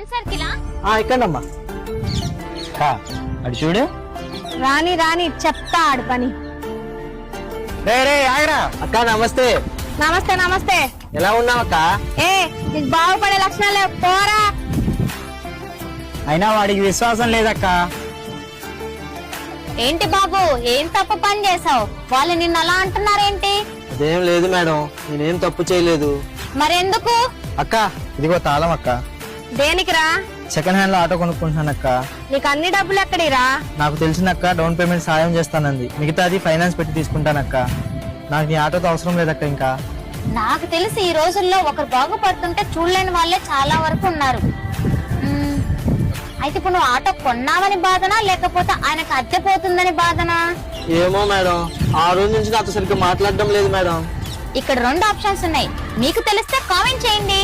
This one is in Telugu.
ఫ్రెండ్ సర్కిలా? ఎక్కండమ్మా. అటు చూడు. రాని రాని చెప్తా ఆడు పని. రే ఆగరా. అక్క నమస్తే. నమస్తే నమస్తే. ఎలా ఉన్నావు అక్క? నీకు బాగుపడే లక్షణాలు లేవు, పోరా. అయినా వాడికి విశ్వాసం లేదక్క. ఏంటి బాబు, ఏం తప్పు పని చేసావు? వాళ్ళు నిన్ను అలా అంటున్నారేంటి? అదేం లేదు మేడం, నేనేం తప్పు చేయలేదు. మరెందుకు? అక్క ఇదిగో తాళం అక్క. దేనికిరా? సెకండ్ హ్యాండ్ లో ఆటో కొనుక్కుంటున్నానక్క. నీకు అన్ని డబ్బులు ఎక్కడిరా? నాకు తెలిసిందక్క డౌన్ పేమెంట్ సాయం చేస్తానంది, మిగతాది ఫైనాన్స్ పెట్టి తీసుకుంటానక్క. నాకు నీ ఆటోతో అవసరం లేదక్క. ఇంకా నాకు తెలిసి ఈ రోజుల్లో ఒకరు బాగుపడుతుంటే చూడలేని వాళ్ళే చాలా వరకు ఉన్నారు. అయితే ఇప్పుడు నువ్వు ఆటో కొన్నావని బాధనా, లేకపోతే ఆయనకు అద్దె పోతుందని బాధనా? ఏమో మేడం, ఆ రోజు నుంచి నాతో సరిగ్గా మాట్లాడడం లేదు మేడం. ఇక్కడ 2 ఆప్షన్స్ ఉన్నాయి, మీకు తెలిస్తే కామెంట్ చేయండి.